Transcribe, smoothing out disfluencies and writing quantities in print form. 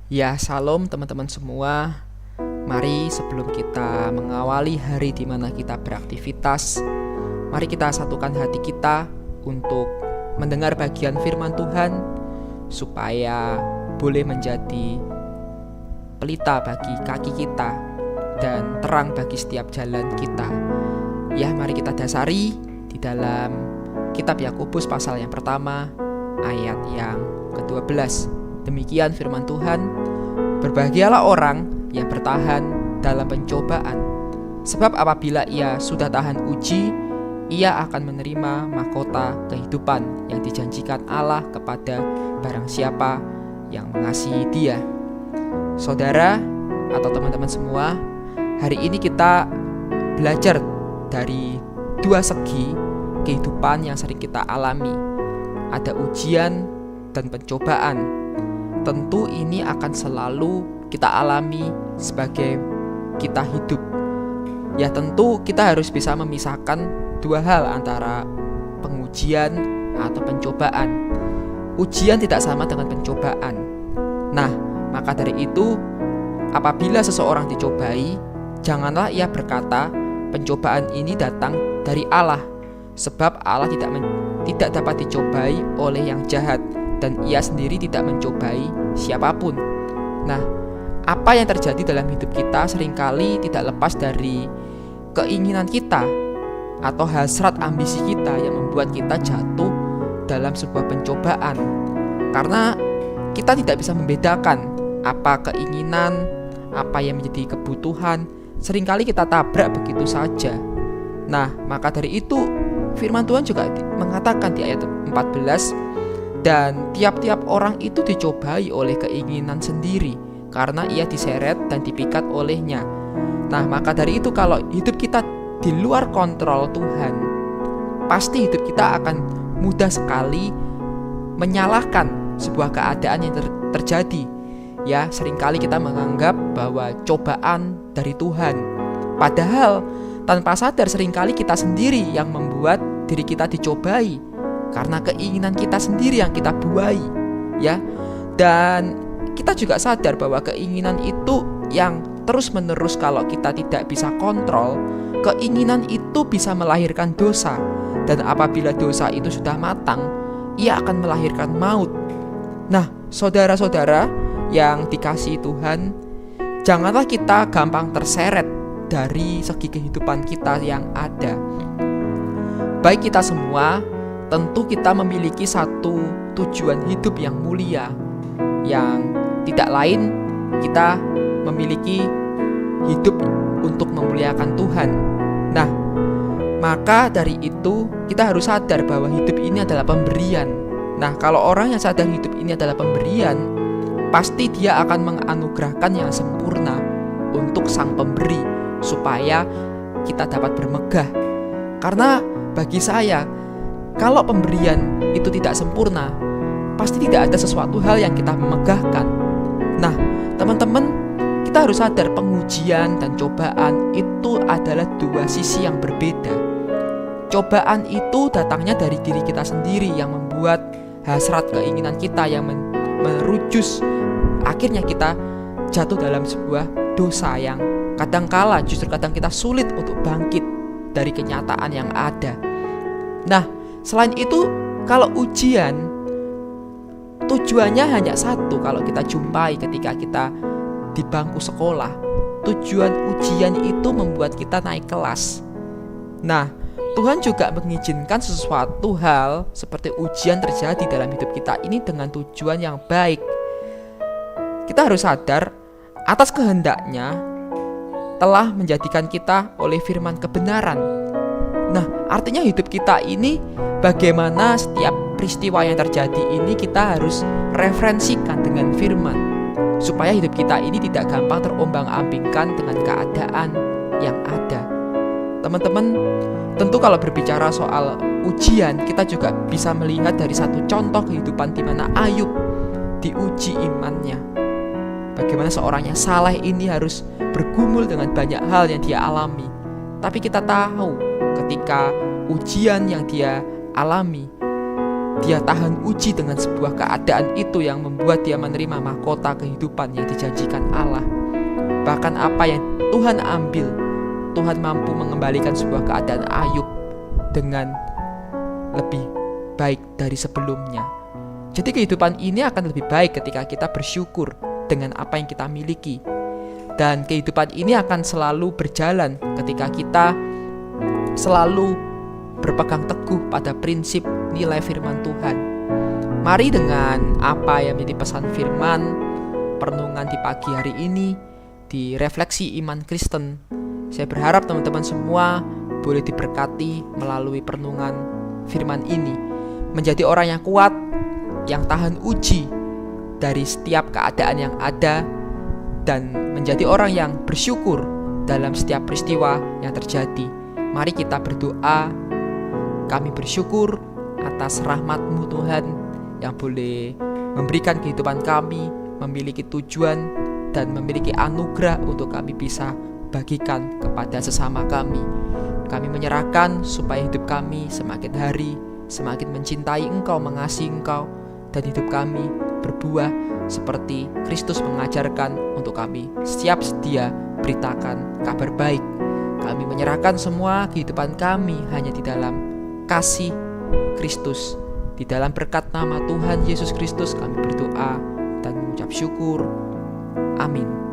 Ya, salam teman-teman semua. Mari sebelum kita mengawali hari di mana kita beraktivitas, mari kita satukan hati kita untuk mendengar bagian firman Tuhan supaya boleh menjadi pelita bagi kaki kita dan terang bagi setiap jalan kita. Ya, mari kita dasari di dalam kitab Yakobus pasal yang pertama ayat yang ke-12. Demikian firman Tuhan, berbahagialah orang yang bertahan dalam pencobaan, sebab apabila ia sudah tahan uji, ia akan menerima mahkota kehidupan yang dijanjikan Allah kepada barang siapa yang mengasihi Dia. Saudara atau teman-teman semua, hari ini kita belajar dari dua segi kehidupan yang sering kita alami. Ada ujian dan pencobaan. Tentu ini akan selalu kita alami sebagai kita hidup. Ya, tentu kita harus bisa memisahkan dua hal antara pengujian atau pencobaan. Ujian tidak sama dengan pencobaan. Nah, maka dari itu, apabila seseorang dicobai, janganlah ia berkata, pencobaan ini datang dari Allah, sebab Allah tidak dapat dicobai oleh yang jahat, dan ia sendiri tidak mencobai siapapun. Nah, apa yang terjadi dalam hidup kita seringkali tidak lepas dari keinginan kita atau hasrat ambisi kita yang membuat kita jatuh dalam sebuah pencobaan. Karena kita tidak bisa membedakan apa keinginan, apa yang menjadi kebutuhan, seringkali kita tabrak begitu saja. Nah, maka dari itu firman Tuhan juga mengatakan di ayat 14, dan tiap-tiap orang itu dicobai oleh keinginan sendiri, karena ia diseret dan dipikat olehnya. Nah, maka dari itu kalau hidup kita di luar kontrol Tuhan, pasti hidup kita akan mudah sekali menyalahkan sebuah keadaan yang terjadi. Ya, seringkali kita menganggap bahwa cobaan dari Tuhan, padahal tanpa sadar seringkali kita sendiri yang membuat diri kita dicobai, karena keinginan kita sendiri yang kita buai, ya. Dan kita juga sadar bahwa keinginan itu yang terus-menerus kalau kita tidak bisa kontrol, keinginan itu bisa melahirkan dosa. Dan apabila dosa itu sudah matang, ia akan melahirkan maut. Nah, saudara-saudara yang dikasihi Tuhan, janganlah kita gampang terseret dari segi kehidupan kita yang ada. Baik kita semua, tentu kita memiliki satu tujuan hidup yang mulia, yang tidak lain kita memiliki hidup untuk memuliakan Tuhan. Nah, maka dari itu kita harus sadar bahwa hidup ini adalah pemberian. Nah, kalau orang yang sadar hidup ini adalah pemberian, pasti dia akan menganugerahkan yang sempurna untuk sang pemberi, supaya kita dapat bermegah. Karena bagi saya, kalau pemberian itu tidak sempurna, pasti tidak ada sesuatu hal yang kita memegahkan. Nah, teman-teman, kita harus sadar pengujian dan cobaan itu adalah dua sisi yang berbeda. Cobaan itu datangnya dari diri kita sendiri yang membuat hasrat keinginan kita yang merujus, akhirnya kita jatuh dalam sebuah dosa yang kadangkala justru kadang kita sulit untuk bangkit dari kenyataan yang ada. Nah, selain itu, kalau ujian, tujuannya hanya satu kalau kita jumpai ketika kita di bangku sekolah. Tujuan ujian itu membuat kita naik kelas. Nah, Tuhan juga mengizinkan sesuatu hal seperti ujian terjadi dalam hidup kita ini dengan tujuan yang baik. Kita harus sadar atas kehendaknya telah menjadikan kita oleh firman kebenaran. Nah, artinya hidup kita ini, bagaimana setiap peristiwa yang terjadi ini kita harus referensikan dengan firman, supaya hidup kita ini tidak gampang terombang-ambingkan dengan keadaan yang ada. Teman-teman, tentu kalau berbicara soal ujian, kita juga bisa melihat dari satu contoh kehidupan di mana Ayub diuji imannya. Bagaimana seorang yang saleh ini harus bergumul dengan banyak hal yang dia alami. Tapi kita tahu ketika ujian yang dia alami, dia tahan uji dengan sebuah keadaan itu yang membuat dia menerima mahkota kehidupan yang dijanjikan Allah. Bahkan apa yang Tuhan ambil, Tuhan mampu mengembalikan sebuah keadaan Ayub dengan lebih baik dari sebelumnya. Jadi kehidupan ini akan lebih baik ketika kita bersyukur dengan apa yang kita miliki. Dan kehidupan ini akan selalu berjalan ketika kita selalu berpegang teguh pada prinsip nilai firman Tuhan. Mari dengan apa yang menjadi pesan firman perenungan di pagi hari ini, di refleksi iman Kristen, saya berharap teman-teman semua boleh diberkati melalui perenungan firman ini, menjadi orang yang kuat, yang tahan uji dari setiap keadaan yang ada, dan menjadi orang yang bersyukur dalam setiap peristiwa yang terjadi. Mari kita berdoa. Kami bersyukur atas rahmat-Mu Tuhan yang boleh memberikan kehidupan kami memiliki tujuan dan memiliki anugerah untuk kami bisa bagikan kepada sesama kami. Kami menyerahkan supaya hidup kami semakin hari semakin mencintai Engkau, mengasihi Engkau, dan hidup kami berbuah seperti Kristus mengajarkan untuk kami siap sedia beritakan kabar baik. Kami menyerahkan semua kehidupan kami hanya di dalam kasih Kristus. Di dalam berkat nama Tuhan Yesus Kristus kami berdoa dan mengucap syukur. Amin.